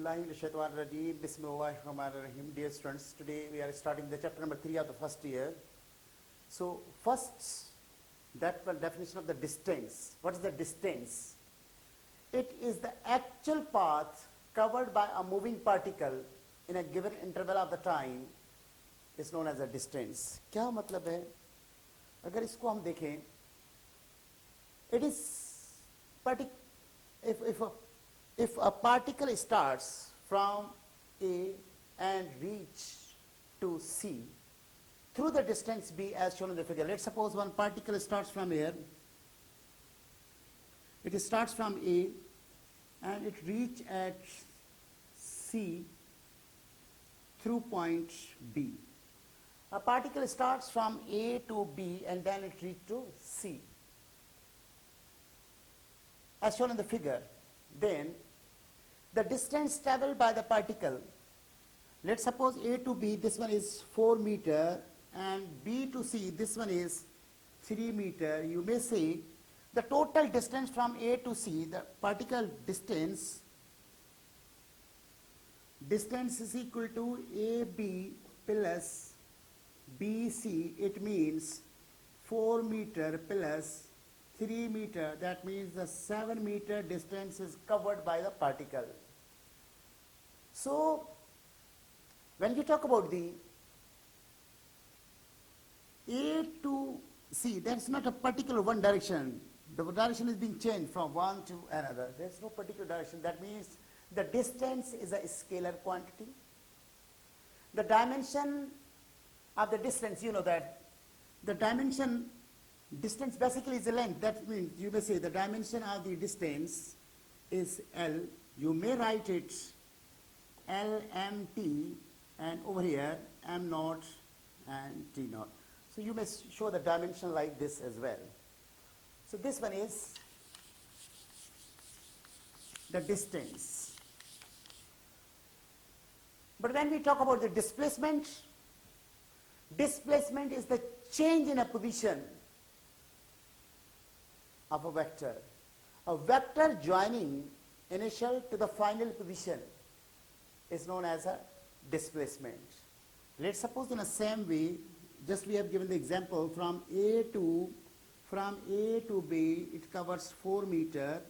Bismillahirrahmanirrahim. Bismillahirrahmanirrahim. Dear students, today we are starting the chapter number 3 of the first year. So first, that definition of the distance. What is the distance? It is the actual path covered by a moving particle in a given interval of the time is known as a distance. क्या मतलब है? अगर इसको हम देखें, it is if a particle starts from A and reach to C through the distance B as shown in the figure. Let's suppose one particle starts from here. It starts from A and it reaches at C through point B. A particle starts from A to B and then it reaches to C as shown in the figure. Then the distance traveled by the particle, let's suppose A to B, this one is 4 meter, and B to C, this one is 3 meter. You may say the total distance from A to C, the particle distance is equal to AB plus BC. It means 4 meter plus 3 meter. That means the 7 meter distance is covered by the particle. So when we talk about the A to C, that's not a particular one direction. The direction is being changed from one to another. There's no particular direction. That means the distance is a scalar quantity. The dimension of the distance, you know that the distance basically is the length. That means you may say the dimension of the distance is L. You may write it LMT, and over here M naught and T naught. So you may show the dimension like this as well. So this one is the distance. But when we talk about the displacement is the change in a position of a vector. A vector joining initial to the final position is known as a displacement. Let's suppose in the same way, just we have given the example from A to B it covers 4 meter,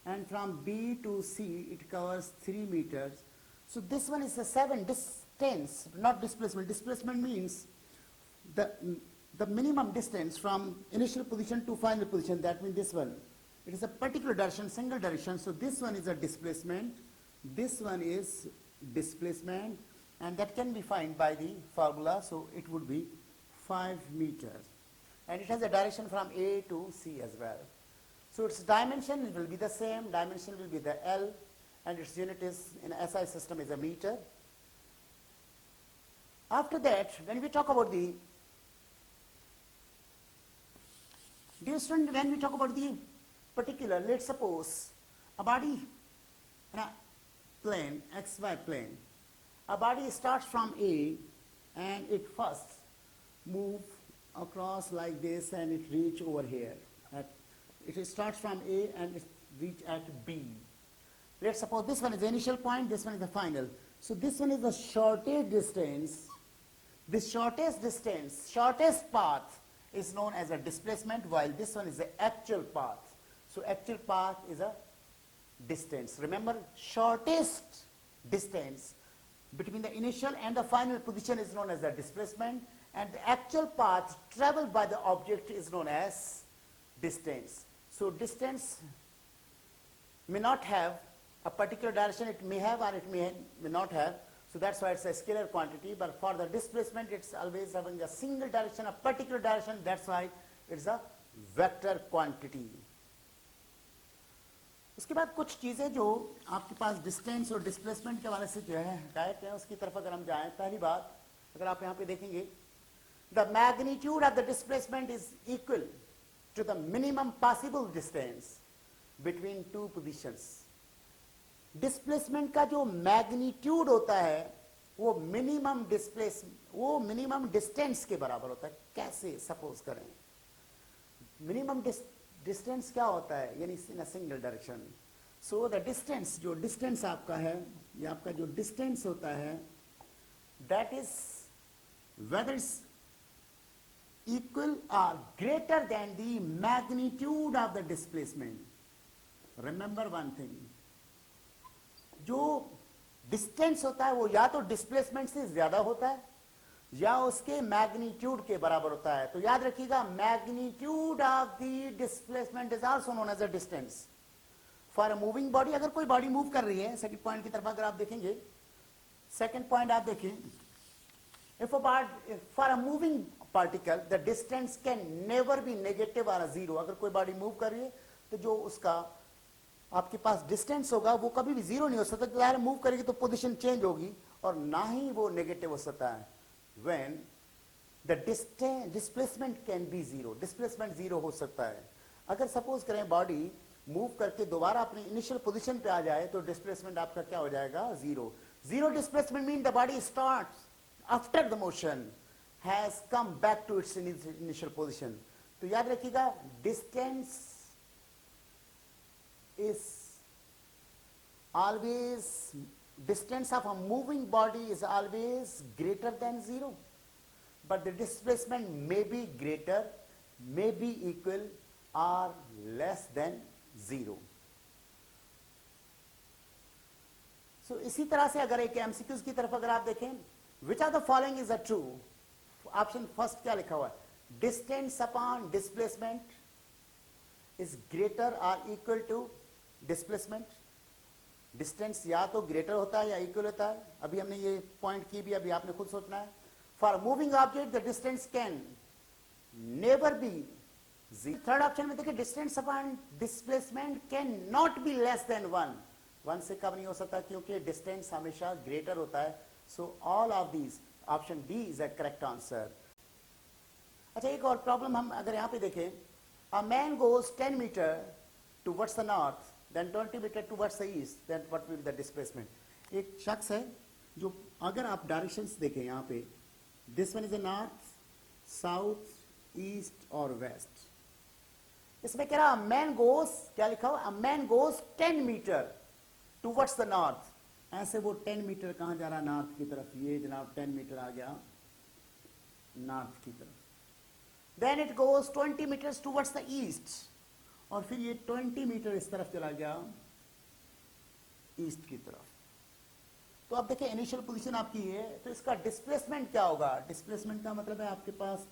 and from B to C it covers 3 meters. So this one is a 7 distance, not displacement. Displacement means the minimum distance from initial position to final position. That means this one. It is a particular direction, single direction. So this one is a displacement. This one is displacement, and that can be found by the formula. So it would be 5 meters, and it has a direction from A to C as well. So its dimension will be the same. Dimension will be the L, and its unit is in SI system is a meter. After that, when we talk about the dear student, when we talk about the particular, let's suppose a body in a plane, XY plane. A body starts from A and it first move across like this and it reach over here. It starts from A and it reach at B. Let's suppose this one is the initial point, this one is the final. So this one is the shortest distance. This shortest path is known as a displacement, while this one is the actual path. So actual path is a distance. Remember, shortest distance between the initial and the final position is known as the displacement, and the actual path traveled by the object is known as distance. So distance may not have a particular direction. It may have or it may not have. So that's why it's a scalar quantity, but for the displacement it's always having a single direction, a particular direction. That's why it's a vector quantity. उसके बाद कुछ चीज़ें जो आपके पास distance और displacement के वाले से जो है डायरेक्ट है, उसकी तरफ अगर हम जाएं, पहली बात अगर आप यहाँ पे देखेंगे, the magnitude of the displacement is equal to the minimum possible distance between two positions. Displacement का जो मैग्नीट्यूड होता है वो मिनिमम डिस्टेंस के बराबर होता है. कैसे? सपोज करें मिनिमम डिस्टेंस क्या होता है, यानी in a single direction. So the distance, जो डिस्टेंस आपका है ये आपका जो डिस्टेंस होता है that is whether is equal or greater than the magnitude of the displacement. Remember one thing, जो डिस्टेंस होता है वो या तो डिस्प्लेसमेंट से ज्यादा होता है या उसके मैग्नीट्यूड के बराबर होता है. तो याद रखिएगा, magnitude of the displacement is also known as a distance for a moving body. अगर कोई बॉडी मूव कर रही है, सेकंड पॉइंट की तरफ अगर आप देखेंगे, सेकंड पॉइंट आप देखें, if for a moving particle the distance can never be negative or a zero. अगर कोई बॉडी मूव कर रही है तो जो उसका आपके पास डिस्टेंस होगा वो कभी भी जीरो नहीं हो सकता. तो मूव करेगी तो पोजीशन चेंज होगी और ना ही वो नेगेटिव हो सकता है. when the displacement can be zero, displacement zero हो सकता है. अगर सपोज करें बॉडी मूव करके दोबारा अपनी इनिशियल पोजीशन पे आ जाए तो डिस्प्लेसमेंट आपका क्या हो जाएगा? Zero. Zero displacement mean the body starts after the motion has come back to its initial position. तो याद रखिएगा, distance is always, distance of a moving body is always greater than zero, but the displacement may be greater, may be equal or less than zero. So इसी तरह से अगर एक MCQs की तरफ अगर आप देखें, which of the following is a true? Option first क्या लिखा हुआ है? Distance upon displacement is greater और इक्वल टू डिस्प्लेसमेंट. डिस्टेंस या तो ग्रेटर होता है या इक्वल होता है. अभी हमने ये पॉइंट की भी, अभी आपने खुद सोचना है. For moving object the distance can never be. Third option में देखिए, distance upon displacement can not be less than one. One से कम नहीं हो सकता क्योंकि डिस्टेंस हमेशा ग्रेटर होता है. So all of these, option D is a correct answer. अच्छा, एक और प्रॉब्लम हम अगर यहाँ पे देखें, a man goes 10 meter towards the north, then 20 meter towards the east, then what will be the displacement? एक शख्स है जो, अगर आप डायरेक्शंस देखें यहाँ पे, this one is the north, south, east और west. इसमें कह रहा man goes, क्या लिखा हुआ? a man goes 10 meter towards the north. ऐसे वो 10 मीटर कहां जा रहा है? नॉर्थ की तरफ. ये जनाब 10 मीटर आ गया नॉर्थ की तरफ. Then it goes 20 metres towards the east, और फिर ये 20 मीटर इस तरफ चला गया ईस्ट की तरफ. तो अब देखिए, इनिशियल पोजीशन आपकी है, तो इसका डिस्प्लेसमेंट क्या होगा? डिस्प्लेसमेंट का मतलब है आपके पास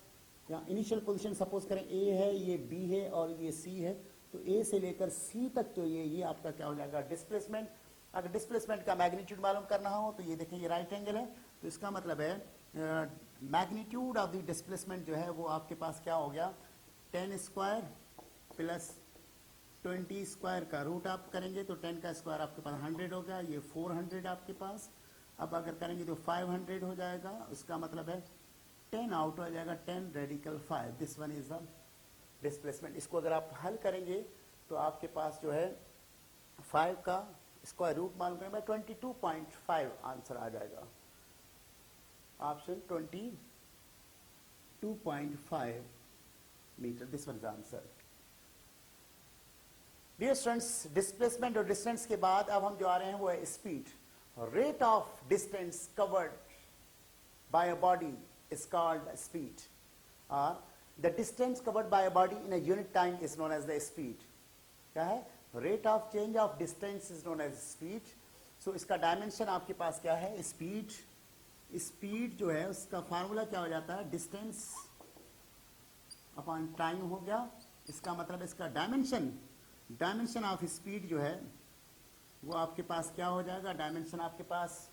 इनिशियल पोजीशन सपोज करें ए है, ये बी है और ये सी है. तो ए से लेकर सी तक तो ये आपका क्या हो जाएगा? डिस्प्लेसमेंट. अगर डिस्प्लेसमेंट का मैग्नीट्यूड मालूम करना हो तो ये देखें, ये राइट एंगल है, तो इसका मतलब है मैग्नीट्यूड ऑफ द डिस्प्लेसमेंट जो है वो आपके पास क्या हो गया? 10 स्क्वायर प्लस 20 स्क्वायर का रूट आप करेंगे तो 10 का स्क्वायर आपके पास 100 हो गया. ये 400 आपके पास. अब अगर करेंगे तो 500 हो जाएगा. उसका मतलब है 10 आउट हो जाएगा, 10 radical 5. This one is the displacement. इसको अगर आप हल करेंगे तो आपके पास जो है 5 का स्क्वायर रूट मालूम करें, 22.5 आंसर आ जाएगा. Option 22.5 metre. This one is answer. Dear students, displacement और डिस्टेंस के बाद अब हम जो आ रहे हैं वो है speed. Rate of distance covered by a body is called speed, और the distance covered by a body in a unit time is known as the speed. क्या है? Rate of change of distance is known as speed. So इसका dimension आपके पास क्या है? Speed. Speed जो है उसका फार्मूला क्या हो जाता है? डिस्टेंस अपॉन टाइम हो गया. इसका मतलब इसका डायमेंशन ऑफ स्पीड जो है वो आपके पास क्या हो जाएगा? डायमेंशन आपके पास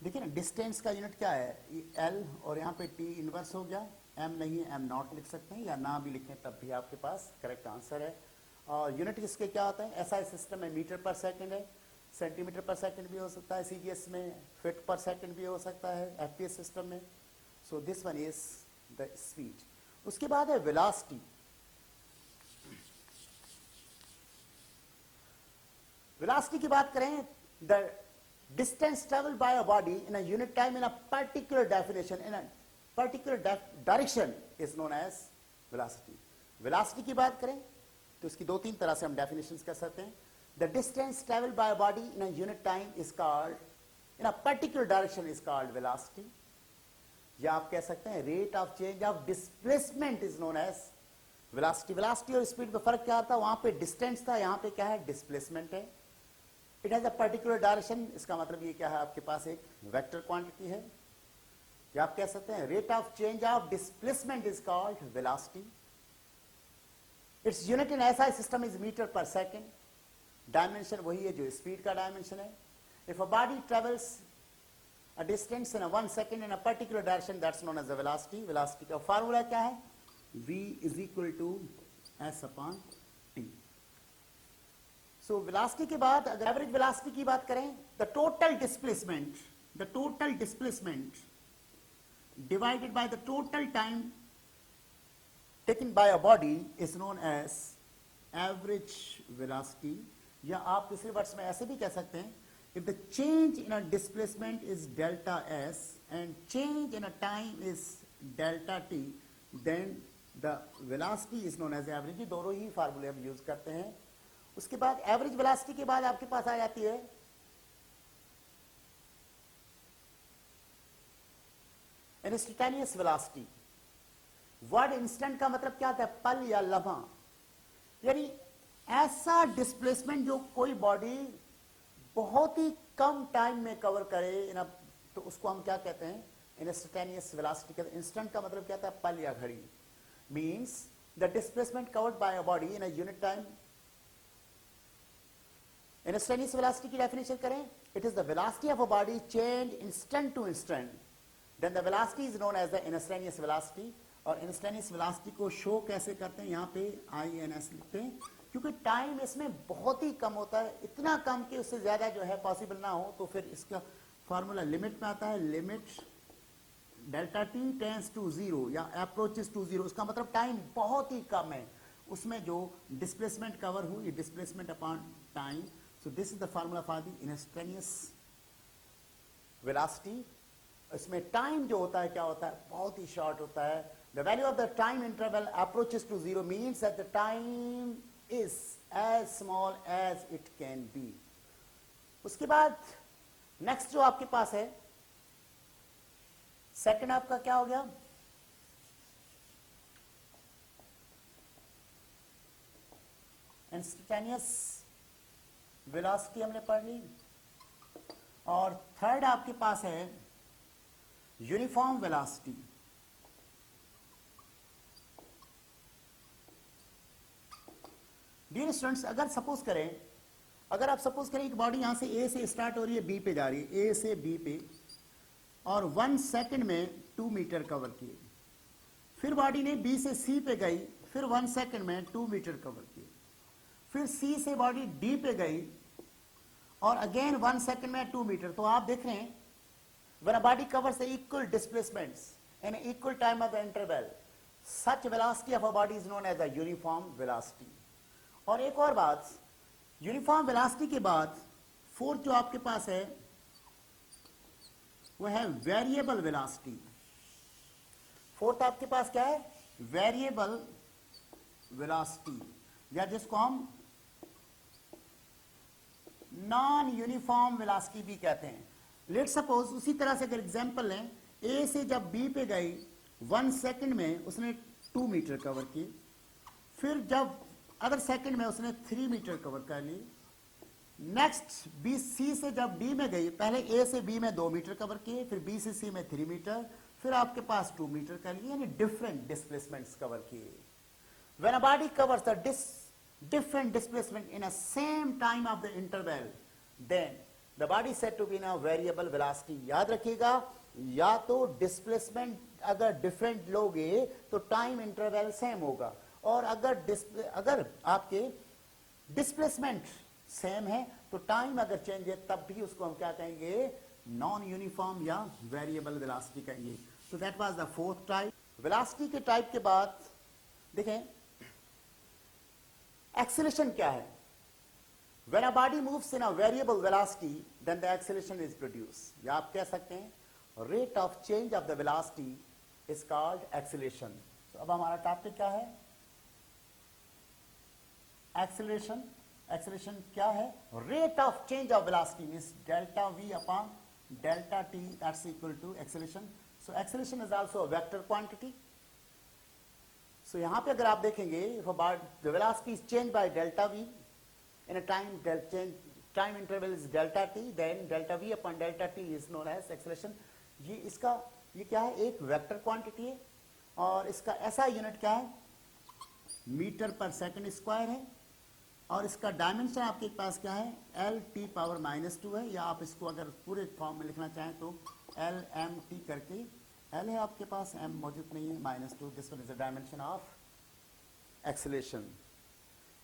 देखिए ना, डिस्टेंस का यूनिट क्या है? एल, और यहाँ पे टी इनवर्स हो गया. एम नहीं है, एम नॉट लिख सकते हैं, या ना भी लिखें तब भी आपके पास करेक्ट आंसर है. और यूनिट इसके क्या होता है? एसआई सिस्टम में मीटर पर सेकंड है, सेंटीमीटर पर सेकंड भी हो सकता है, सीजीएस में फीट पर सेकंड भी हो सकता है, एफपीएस सिस्टम में. So this one is the speed. उसके बाद है वेलोसिटी. वेलोसिटी की बात करें, the distance travel by a body in a unit time in a particular definition in a particular direction is known as velocity. Velocity की बात करें तो इसकी 2-3 तरह से हम डेफिनेशंस कर सकते हैं. The distance traveled by a body in a unit time is called, in a particular direction is called velocity. या आप कह सकते हैं rate of change of displacement is known as velocity. Velocity और speed में फर्क क्या था? वहां पे distance था, यहाँ पे क्या है? Displacement है. It has a particular direction. इसका मतलब ये क्या है? आपके पास एक vector quantity है. या आप कह सकते हैं rate of change of displacement is called velocity. Its unit in SI system is meter per second. Dimension वही है जो speed का dimension है. If a body travels a distance in a 1 second in a particular direction, that's known as the velocity. Velocity का formula क्या है? V is equal to S upon T. So velocity के बाद अगर average velocity की बात करें, the total displacement divided by the total time taken by a body is known as average velocity. या आप दूसरे वर्ड्स में ऐसे भी कह सकते हैं, if the change in a displacement is delta s and change in a time is delta t, then the velocity is known as average. ये दोनों ही फार्मूले हम यूज करते हैं. उसके बाद एवरेज वेलोसिटी के बाद आपके पास आ जाती है इंस्टेंटेनियस वेलोसिटी. वर्ड इंस्टेंट का मतलब क्या होता है? पल या लम्हा. यानी ऐसा डिस्प्लेसमेंट जो कोई बॉडी बहुत ही कम टाइम में कवर करे ना, तो उसको हम क्या कहते हैं? इंस्टेंटेनियस वेलोसिटी कहते हैं. इंस्टेंट का मतलब क्या होता है? पल या घड़ी. Means the displacement covered by a body in a unit time. Instantaneous velocity की डेफिनेशन करें, it is the velocity of a body change instant to instant, then the velocity is known as the instantaneous velocity. और instantaneous velocity को show कैसे करते हैं? यहाँ पे INS लिखते हैं, क्योंकि टाइम इसमें बहुत ही कम होता है, इतना कम कि उससे ज्यादा जो है पॉसिबल ना हो. तो फिर इसका फॉर्मूला लिमिट में आता है, limit delta t tends to zero या अप्रोचेस टू जीरो. उसका मतलब टाइम बहुत ही कम है, उसमें जो डिस्प्लेसमेंट कवर हुई, displacement upon time. So this is the formula for the instantaneous velocity. इसमें टाइम जो होता है क्या होता है? बहुत ही शॉर्ट होता है. The value of the time interval approaches to zero means that the time is as small as it can be. उसके बाद नेक्स्ट जो आपके पास है, सेकंड आपका क्या हो गया? इंस्टेंटेनियस वेलोसिटी हमने पढ़ ली. और थर्ड आपके पास है यूनिफॉर्म वेलोसिटी. डियर स्टूडेंट्स, अगर आप सपोज करें एक बॉडी यहां से ए से स्टार्ट हो रही है, बी पे जा रही है, ए से बी पे, और 1 सेकंड में 2 मीटर कवर किए. फिर बॉडी ने बी से सी पे गई, फिर 1 सेकंड में 2 मीटर कवर किए. फिर सी से बॉडी डी पे गई और अगेन 1 सेकंड में 2 मीटर. तो आप देख रहे हैं when a body covers the equal displacements in an equal time of the interval, such velocity of a body is known as a uniform velocity. और एक और बात, यूनिफॉर्म वेलोसिटी के बाद फोर्थ जो आपके पास है वो है वेरिएबल वेलोसिटी. फोर्थ आपके पास क्या है? वेरिएबल वेलोसिटी, या जिसको हम नॉन यूनिफॉर्म वेलोसिटी भी कहते हैं. लेट सपोज उसी तरह से अगर एग्जांपल लें, ए से जब बी पे गई 1 सेकंड में उसने 2 मीटर कवर की. फिर जब अगर सेकंड में उसने 3 मीटर कवर कर ली. नेक्स्ट बी सी से जब डी में गई, पहले ए से बी में 2 मीटर कवर किए, फिर बी से सी में 3 मीटर, फिर आपके पास 2 मीटर कर लिए, यानी डिफरेंट डिस्प्लेसमेंट्स कवर किए. When a body covers the different displacement in a same time of the interval, then the body said to be in a variable velocity. याद रखिएगा, या तो डिस्प्लेसमेंट अगर डिफरेंट लोगे तो टाइम इंटरवल सेम होगा, और अगर आपके डिस्प्लेसमेंट सेम है तो टाइम अगर चेंज है तब भी उसको हम क्या कहेंगे? नॉन यूनिफॉर्म या वेरिएबल वेलोसिटी कहेंगे. So that was the fourth type. Velocity के टाइप के बाद देखें एक्सेलरेशन क्या है. When a body moves in a variable velocity then the acceleration is produced. या आप कह सकते हैं rate of change of the velocity is called acceleration. तो अब हमारा टॉपिक क्या है? एक्सेलरेशन. एक्सेलरेशन क्या है? Rate of change of velocity means delta v upon delta t that's equal to acceleration. So acceleration is also a vector quantity. So यहां पे अगर आप देखेंगे if the velocity is changed by delta v in a time interval is delta t, then delta v upon delta t is known as acceleration. ये क्या है? एक vector quantity है और इसका ऐसा यूनिट क्या है? मीटर पर सेकंड स्क्वायर है और इसका डायमेंशन आपके पास क्या है? एल टी पावर -2 है, या आप इसको अगर पूरे फॉर्म में लिखना चाहें तो एल एम टी करके, एल है आपके पास, एम मौजूद नहीं है, -2. This one is the dimension of acceleration.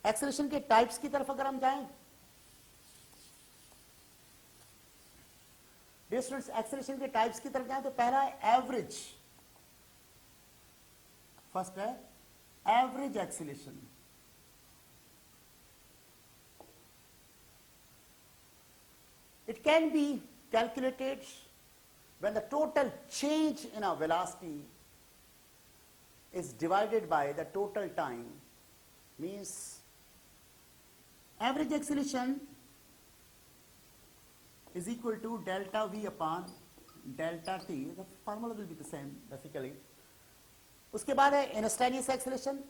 Acceleration के टाइप्स की तरफ अगर हम जाएं, डिस्टेंस एक्सेलरेशन के टाइप्स की तरफ जाएं तो पहला है एवरेज. फर्स्ट है average acceleration. It can be calculated when the total change in a velocity is divided by the total time. Means average acceleration is equal to delta v upon delta t. The formula will be the same basically. उसके बाद है instantaneous acceleration.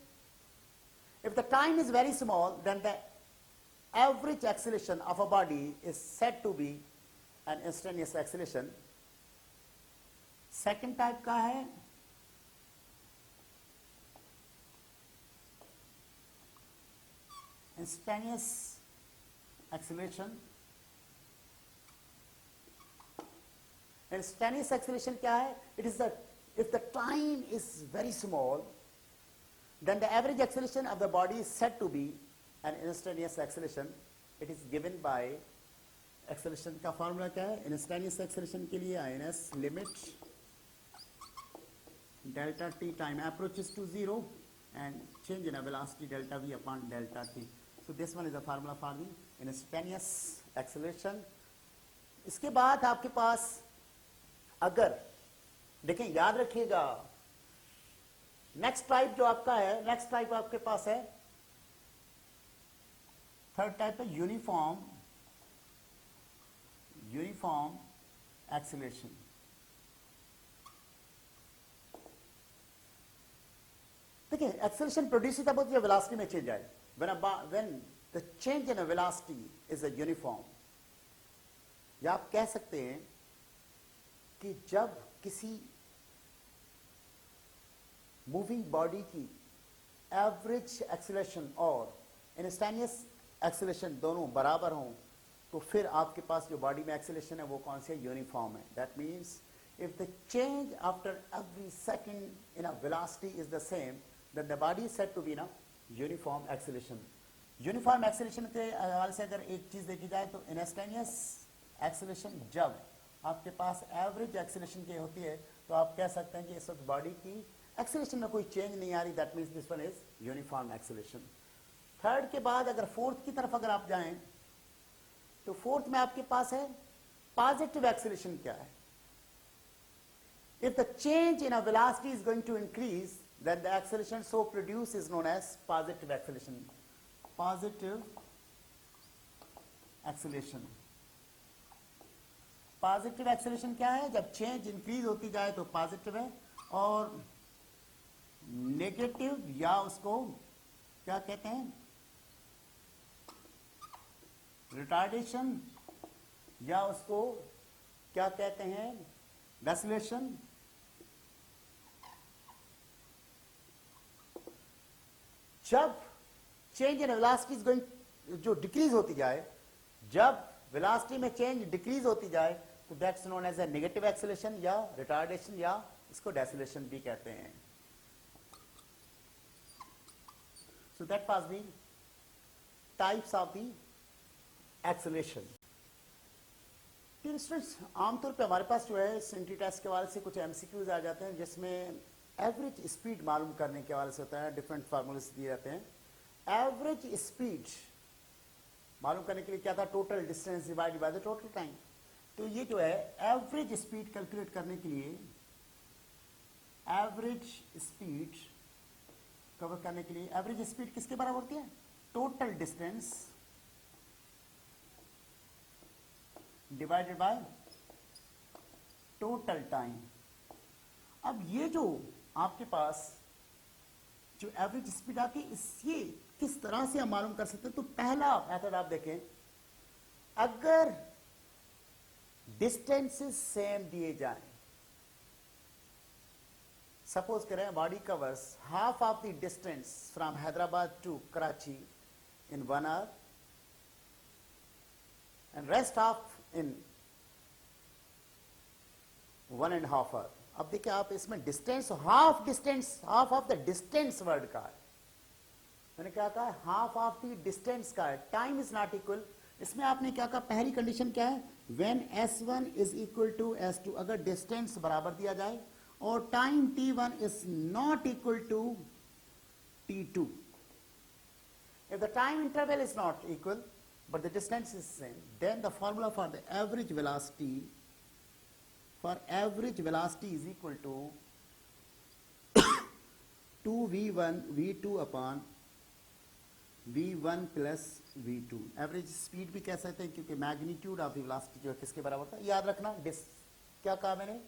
If the time is very small, then the average acceleration of a body is said to be an instantaneous acceleration. Second type का है instantaneous acceleration. Instantaneous acceleration क्या है? It is the if the time is very small, then the average acceleration of the body is said to be an instantaneous acceleration. It is given by acceleration का formula क्या है? Instantaneous acceleration के लिए INS limit delta t time approaches to 0 and change in a velocity delta v upon delta t. So this one is the formula for the instantaneous acceleration. इसके बाद आपके पास अगर देखें, याद रखिएगा, नेक्स्ट टाइप जो आपका है, नेक्स्ट टाइप आपके पास है, थर्ड टाइप है यूनिफॉर्म एक्सेलरेशन. देखिए, एक्सेलरेशन प्रोड्यूस होता है जब वेलोसिटी में चेंज आए. when the change in a velocity is a uniform, या आप कह सकते हैं कि जब किसी मूविंग बॉडी की एवरेज एक्सेलरेशन और इंस्टेंटेनियस एक्सेलरेशन दोनों बराबर हों, तो फिर आपके पास जो बॉडी में एक्सेलरेशन है वो कौन सी है? यूनिफॉर्म है. That means if the change after every second in a velocity is the same, then the body is said to be in a uniform acceleration. Uniform acceleration के हवाले से अगर एक चीज देखी जाए तो इंस्टेंटेनियस एक्सेलरेशन जब आपके पास एवरेज एक्सेलरेशन की होती है तो आप कह सकते हैं कि इस वक्त बॉडी की एक्सेलरेशन में कोई चेंज नहीं आ रही. That means this one is uniform acceleration. Third के बाद अगर फोर्थ की तरफ अगर आप जाएं तो फोर्थ में आपके पास है पॉजिटिव एक्सेलरेशन. क्या है? If the change in a velocity is going to increase, then the acceleration so produced is known as positive acceleration. Positive acceleration. Positive acceleration क्या है? जब चेंज इंक्रीज होती जाए तो पॉजिटिव है, और नेगेटिव या उसको क्या कहते हैं? रिटार्डेशन, या उसको क्या कहते हैं? डेसिलेशन. जब change in velocity is going, जो डिक्रीज होती जाए, जब वेलोसिटी में चेंज डिक्रीज होती जाए तो that's known as a negative acceleration या रिटार्डेशन, या इसको डेसिलेशन भी कहते हैं. So that was the types of the acceleration. Students, आमतौर पे हमारे पास जो है सिंटी टेस्ट के हवाले से कुछ एमसीक्यूज आ जाते हैं जिसमें एवरेज स्पीड मालूम करने के हवाले से होता है. डिफरेंट फार्मूलेस दिए जाते हैं. एवरेज स्पीड मालूम करने के लिए क्या था? Total distance divided by the total time. तो ये जो है एवरेज स्पीड कैलकुलेट करने के लिए, एवरेज स्पीड कवर करने के लिए, एवरेज स्पीड किसके बराबर होती है? Total distance divided by total time. अब ये जो आपके पास जो एवरेज स्पीड आती है, ये किस तरह से हम मालूम कर सकते हैं? तो पहला मेथड आप देखें, अगर डिस्टेंसेस सेम दिए जाएं, सपोज करें body covers half of the distance from Hyderabad to Karachi in 1 hour and rest off in 1.5 hour। अब देखिए आप इसमें distance, half of the distance word का है, मैंने क्या कहा, हाफ ऑफ द डिस्टेंस का है, टाइम इज नॉट इक्वल। इसमें आपने क्या कहा, पहली कंडीशन क्या है, when s1 is equal to s2, अगर डिस्टेंस बराबर दिया जाए और time t1 is not equal to t2। if the time interval is not equal but the distance is same, then the formula for the average velocity is equal to 2v1 v2 upon v1 plus v2। Average speed भी कह सकते हैं क्योंकि magnitude of the velocity जो है किसके बराबर होता है, याद रखना। क्या कहा मैंने,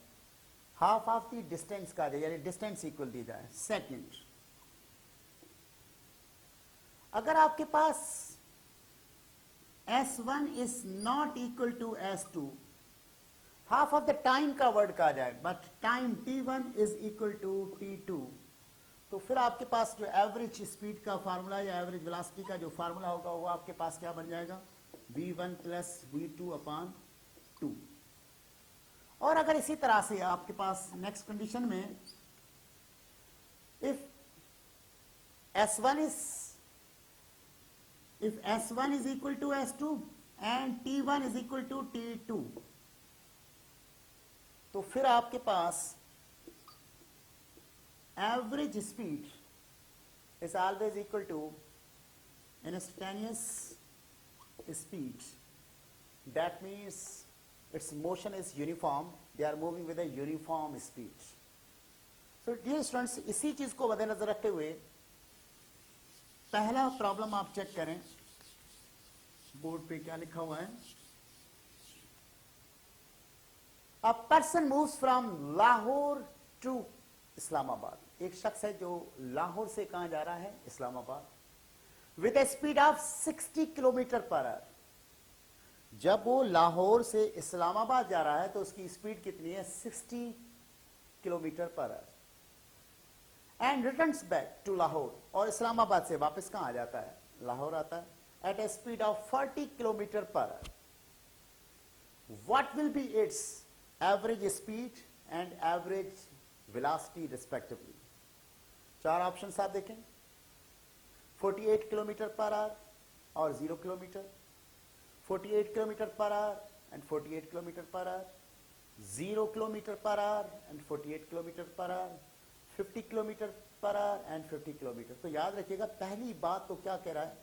हाफ ऑफ द डिस्टेंस का दे, यानी डिस्टेंस इक्वल दी जाए। सेकंड, अगर आपके पास s1 is not equal to s2, half of the time का वर्ड कहा जाए, but time t1 is equal to t2, तो फिर आपके पास जो एवरेज स्पीड का फार्मूला या एवरेज वेलोसिटी का जो फार्मूला होगा वो आपके पास क्या बन जाएगा, v1 प्लस v2 अपॉन 2। और अगर इसी तरह से आपके पास नेक्स्ट कंडीशन में if s1 is equal to s2 and t1 is equal to t2, तो फिर आपके पास average speed is always equal to instantaneous speed. That means its motion is uniform, they are moving with a uniform speed. So dear students, इसी चीज को मद्देनजर रखते हुए पहला प्रॉब्लम आप चेक करें, बोर्ड पे क्या लिखा हुआ है, a person moves from Lahore to Islamabad. एक शख्स है जो लाहौर से कहां जा रहा है, Islamabad, with A speed of 60 kilometre per our. जब वो लाहौर से इस्लामाबाद जा रहा है तो उसकी स्पीड कितनी है, 60 kilometre per hour, and returns back to Lahore, और इस्लामाबाद से वापस कहां आ जाता है, लाहौर आता है, at a speed of 40 kilometre per hour. What will be its average speed and average velocity respectively. चार ऑप्शंस आप देखें, 48 किलोमीटर पर आवर और 0 kilometre, 48 kilometre per hour and 48 kilometre per hour, 0 kilometre per hour and 48 kilometre per hour, 50 kilometre per hour and 50 kilometre. तो याद रखिएगा पहली बात तो क्या कह रहा है,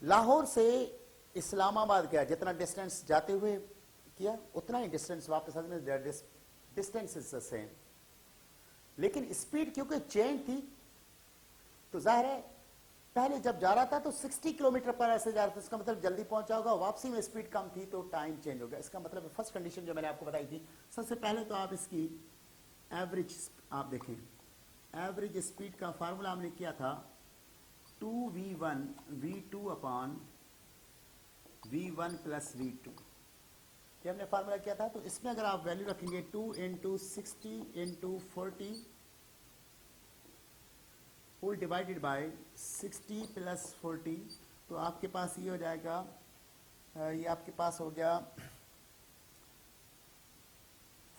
लाहौर से इस्लामाबाद गया, जितना डिस्टेंस जाते हुए किया उतना ही डिस्टेंस वापस आने में डिस्टेंस इज द सेम, लेकिन स्पीड क्योंकि चेंज थी तो जाहिर है पहले जब जा रहा था तो 60 किलोमीटर पर ऐसे जा रहा था, इसका मतलब जल्दी पहुंचा होगा, वापसी में स्पीड कम थी तो टाइम चेंज हो गया। इसका मतलब फर्स्ट कंडीशन जो मैंने आपको बताई थी, सबसे पहले तो आप इसकी एवरेज आप देखें, एवरेज स्पीड का फार्मूला हमने किया था 2v1 v2 upon v1 plus v2, ये हमने फार्मूला किया था। तो इसमें अगर आप वैल्यू रखेंगे 2 into 60 into 40 whole divided by 60 plus 40, तो आपके पास ये हो जाएगा, ये आपके पास हो गया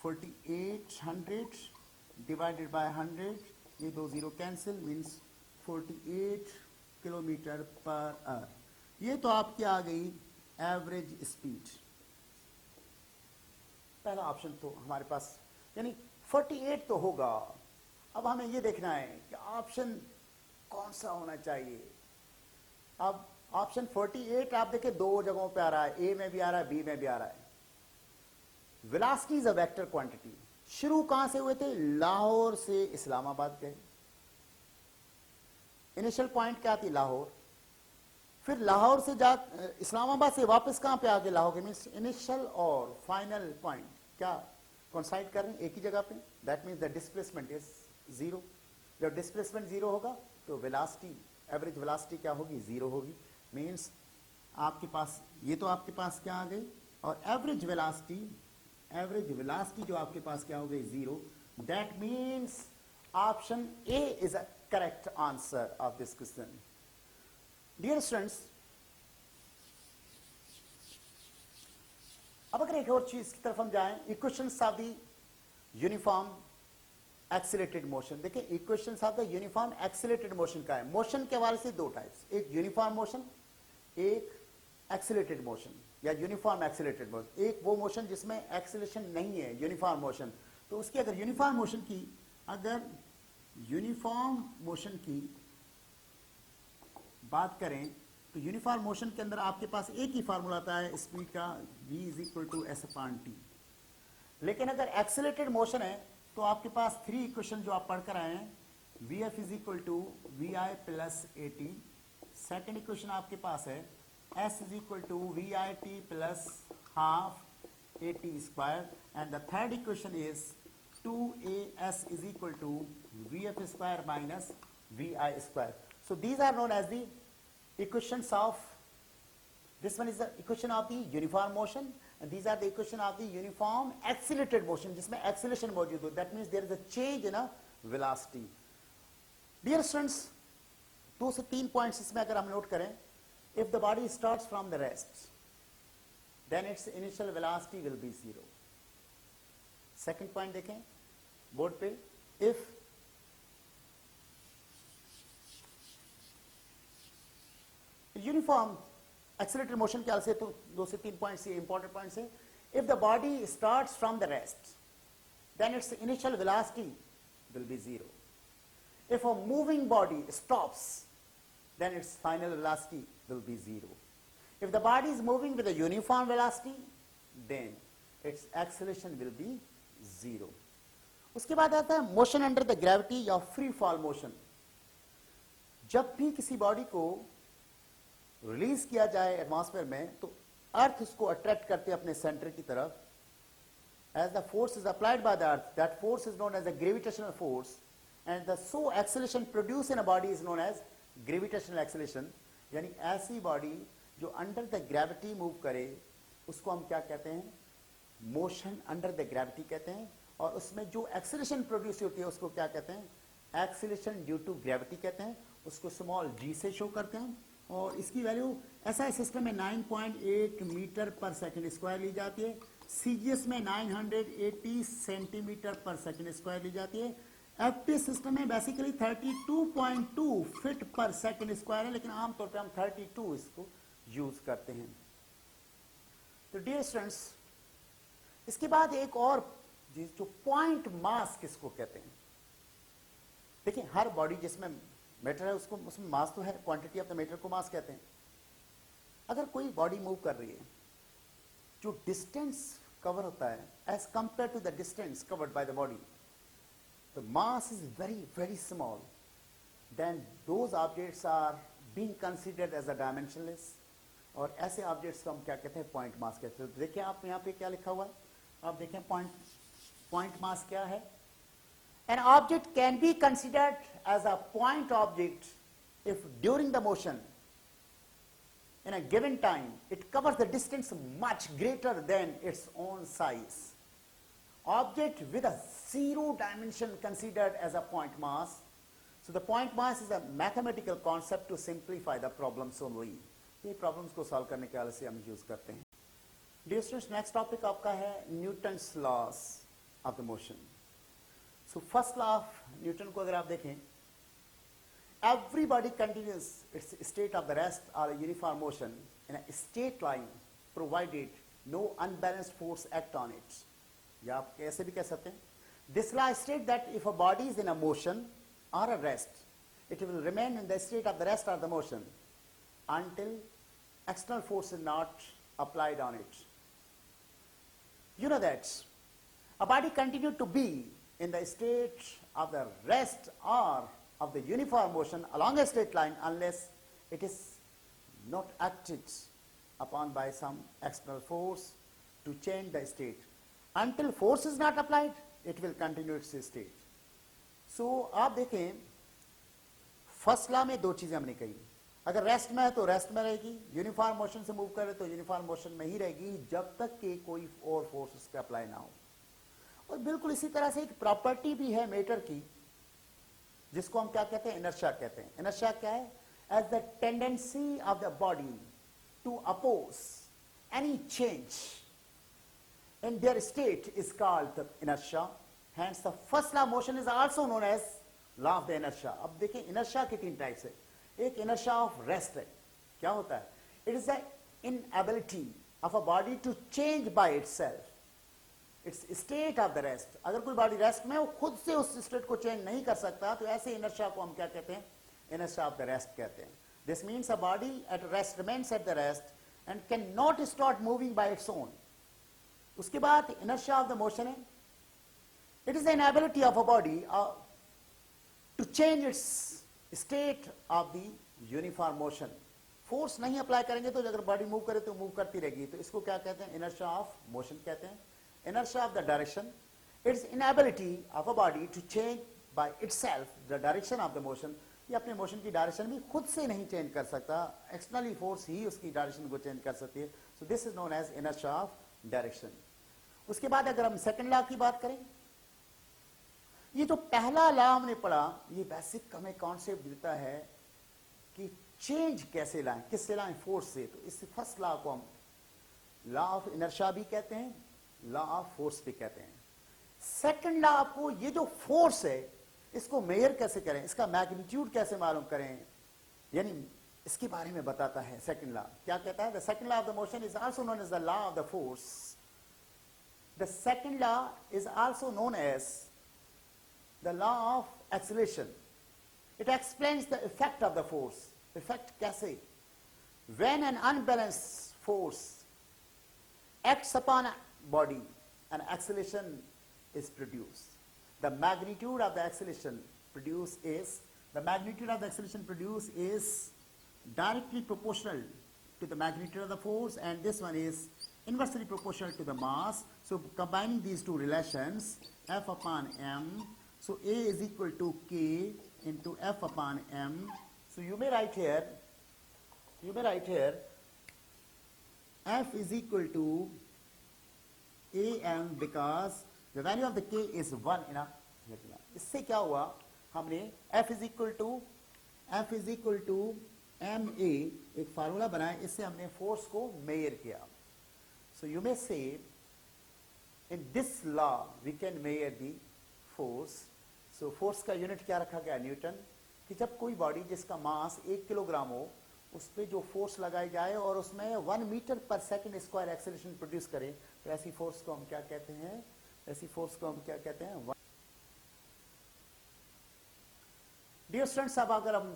4800 डिवाइडेड बाय 100, ये दो zero cancel, means 48 kilometre per our. ये तो आपकी आ गई एवरेज स्पीड, पहला ऑप्शन तो हमारे पास, यानी 48 तो होगा। अब हमें ये देखना है कि ऑप्शन कौन सा होना चाहिए। अब ऑप्शन 48 आप देखें दो जगहों पे आ रहा है, ए में भी आ रहा है, बी में भी आ रहा है। Velocity is a vector quantity, शुरू कहां से हुए थे, लाहौर से इस्लामाबाद गए, इनिशियल पॉइंट क्या थी, लाहौर, फिर लाहौर से जा इस्लामाबाद से वापस कहाँ पे आगे लाओगे, मीन्स इनिशियल और फाइनल पॉइंट क्या कॉन्साइड कर रहे हैं एक ही जगह पे, that means the displacement is zero. जब डिस्प्लेसमेंट जीरो होगा तो वेलोसिटी, एवरेज वेलोसिटी क्या होगी, जीरो होगी। मीन्स आपके पास ये तो आपके पास क्या आ गई, और एवरेज वेलोसिटी जो आपके पास क्या हो गई, zero. That means option A is a correct answer of this question. Dear students, अब अगर एक और चीज की तरफ हम जाएं, equations of the uniform accelerated motion. देखिए equations of the uniform accelerated motion का है। मोशन के हवाले से दो टाइप्स, एक यूनिफॉर्म मोशन, एक एक्सीलरेटेड मोशन या यूनिफॉर्म एक्सीलरेटेड मोशन। एक वो मोशन जिसमें एक्सीलरेशन नहीं है, यूनिफॉर्म मोशन। तो उसकी अगर यूनिफॉर्म मोशन की बात करें तो यूनिफॉर्म मोशन के अंदर आपके पास एक ही फार्मूला आता है स्पीड का, v is equal to s upon t. लेकिन अगर एक्सीलरेटेड मोशन है तो आपके पास थ्री इक्वेशन जो आप पढ़कर आए हैं, v f is equal to v i plus a t. Second equation आपके पास है s is equal to v i t plus half a t square, and the third equation is 2as is equal to vf square minus vi square. So these are known as the equations of, this one is the equation of the uniform motion and these are the equation of the uniform accelerated motion जिसमें acceleration मौजूद हो, that means there is a change in a velocity. Dear students, 2 से 3 points इसमें अगर हम note करें, if the body starts from the rest then its initial velocity will be 0. Second point देखें board पे, इफ यूनिफॉर्म एक्सीलरेटेड मोशन के हाल से, तो 2 से 3 पॉइंट्स ये इंपॉर्टेंट पॉइंट्स है। If the body starts from the rest then its initial velocity will be 0. If a moving body stops then its final velocity will be 0. If the body is moving with a uniform velocity then its acceleration will be 0. उसके बाद आता है motion under the gravity या free fall motion. जब भी किसी body को release किया जाए एटमॉस्फेयर में तो अर्थ उसको अट्रैक्ट करते हैं अपने सेंटर की तरफ। As the force is applied by the earth, that force is known as the gravitational force, and the so acceleration produce in a body is known as gravitational acceleration. यानी ऐसी body जो under the gravity move करे उसको हम क्या कहते हैं, motion under the gravity कहते हैं। और उसमें जो एक्सेलरेशन प्रोड्यूस होती है उसको क्या कहते हैं, एक्सेलरेशन ड्यू टू ग्रेविटी कहते हैं। उसको स्मॉल g से शो करते हैं और इसकी वैल्यू एसआई सिस्टम में 9.8 मीटर पर सेकंड स्क्वायर ली जाती है, सीजीएस में 980 सेंटीमीटर पर सेकंड स्क्वायर ली जाती है, एफपी सिस्टम में बेसिकली 32.2 फीट पर सेकंड स्क्वायर है, लेकिन आमतौर पर हम 32 इसको यूज करते हैं। तो डियर स्टूडेंट्स, इसके बाद एक और जो पॉइंट मास किसको कहते हैं। देखिए हर बॉडी जिसमें मैटर है उसको, उसमें मास तो है, क्वांटिटी ऑफ द मैटर को मास कहते हैं। अगर कोई बॉडी मूव कर रही है, जो डिस्टेंस कवर होता है as compare to the distance covered by the body, the mass is very very small, then those objects are being considered as a dimensionless, और ऐसे ऑब्जेक्ट्स को हम क्या कहते हैं, पॉइंट मास कहते हैं। देखिए आप यहाँ पे क्या लिखा हुआ है, आप देखें पॉइंट मास क्या है। An object can be considered as a point object if during the motion in a given time it covers the distance much greater than its own size. Object with a 0 dimension considered as a point mass. So the point mass is a mathematical concept to simplify the problems only. ये problems को solve करने के वाले से हम use करते हैं। Dear students, next topic आपका है Newton's laws of the motion. So first law of Newton को अगर आप देखें, every body continues its state of the rest or a uniform motion in a straight line provided no unbalanced force act on it. या आप ऐसे भी कह सकते हैं, this law states that if a body is in a motion or a rest, it will remain in the state of the rest or the motion until external force is not applied on it. You know that a body continued to be in the state of the rest or of the uniform motion along a straight line unless it is not acted upon by some external force to change the state. Until force is not applied, it will continue its state. So आप देखें first law में दो चीजें हमने कही, अगर rest में है तो रेस्ट में रहेगी, यूनिफॉर्म मोशन से मूव करे तो यूनिफॉर्म मोशन में ही रहेगी जब तक कि कोई और फोर्स उसके अप्लाई ना हो। और बिल्कुल इसी तरह से एक प्रॉपर्टी भी है मैटर की जिसको हम क्या कहते हैं, इनर्शिया कहते हैं। इनर्शिया क्या है? As the tendency of the body to oppose any change in their state is called the inertia. Hence the first law of motion is also known as law of the inertia. अब देखें inertia के तीन types है। एक inertia of rest है। क्या होता है? It is the inability of a body to change by itself. It's state of the rest. अगर कोई बॉडी रेस्ट में वो खुद से उस स्टेट को चेंज नहीं कर सकता तो ऐसे inertia को हम क्या कहते हैं? Inertia of the rest कहते हैं। This means a body at rest remains at the rest and cannot start moving by its own. उसके बाद inertia of the motion है, it is the inability of a body to change its state of the uniform motion. Force नहीं apply करेंगे तो अगर body move करे तो move करती रहेगी, तो इसको क्या कहते हैं? inertia of motion कहते हैं। inertia of the direction, its inability of a body to change by itself the direction of the motion. ये अपने मोशन की डायरेक्शन भी खुद से नहीं चेंज कर सकता, एक्सटर्नली फोर्स ही उसकी डायरेक्शन को चेंज कर सकती है। So this is known as inertia of direction. उसके बाद अगर हम सेकंड लॉ की बात करें, ये जो पहला लॉ हमने पढ़ा ये बेसिक हमें कॉन्सेप्ट देता है कि चेंज कैसे लाएं, किससे लाएं? फोर्स से। तो इस फर्स्ट लॉ को हम लॉ ऑफ इनर्शिया भी कहते हैं, लॉ ऑफ फोर्स भी कहते हैं। सेकंड लॉ आपको ये जो फोर्स है इसको मेजर कैसे करें, इसका मैग्नीट्यूड कैसे मालूम करें, यानी इसके बारे में बताता है सेकंड लॉ। क्या कहता है? The second law of the motion is also known as the law of the force. The second law is also known as the law of acceleration. It explains the effect of the force. Effect कैसे? When an unbalanced force acts upon a body, an acceleration is produced. The magnitude of the acceleration produced is directly proportional to the magnitude of the force, and this one is inversely proportional to the mass. So combining these two relations, F upon m, so A is equal to K into F upon m. So you may write here F is equal to AM because the value of the K is 1 in a इससे क्या हुआ, हमने F is equal to MA एक formula बनाया, इससे हमने force को major किया। So you may say in this law we can measure the force. So force का यूनिट क्या रखा गया? न्यूटन। कि जब कोई बॉडी जिसका मास 1 किलोग्राम हो उस पर जो फोर्स लगाई जाए और उसमें 1 मीटर पर सेकंड स्क्वायर एक्सेलरेशन प्रोड्यूस करे तो ऐसी फोर्स को हम क्या कहते हैं? डियर स्टूडेंट्स, अब अगर हम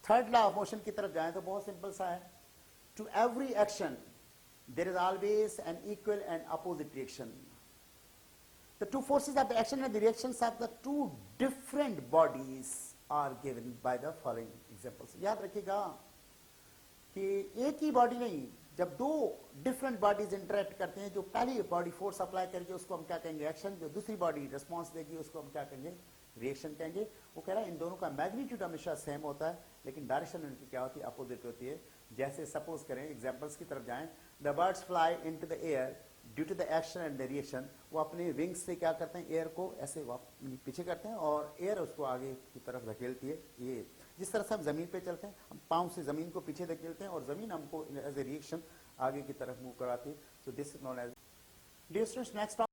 थर्ड लॉ ऑफ मोशन की तरफ जाएं तो बहुत सिंपल सा है। To every action there is always an equal and opposite reaction. The two forces of the action and the reactions of the two different bodies are given by the following examples. याद रखिएगा कि एक ही body नहीं, जब दो different bodies interact करते हैं, जो पहली बॉडी फोर्स अप्लाई करेगी उसको हम क्या कहेंगे? एक्शन। जो दूसरी बॉडी रिस्पॉन्स देगी उसको हम क्या कहेंगे? रिएक्शन कहेंगे। वो कह रहा है इन दोनों का मैग्नीट्यूड हमेशा सेम होता है लेकिन डायरेक्शन उनकी क्या होती है? अपोजिट होती है। जैसे सपोज करें, एग्जांपल्स की तरफ जाएं, the birds fly into the air due to the action and the reaction. वो अपने विंग्स से क्या करते हैं? एयर को ऐसे पीछे करते हैं और एयर उसको आगे की तरफ धकेलती है। ये जिस तरह से हम जमीन पे चलते हैं, हम पाँव से जमीन को पीछे धकेलते हैं और जमीन हमको एज ए रिएक्शन आगे की तरफ मूव कराती है। So this is known as. Dear students, next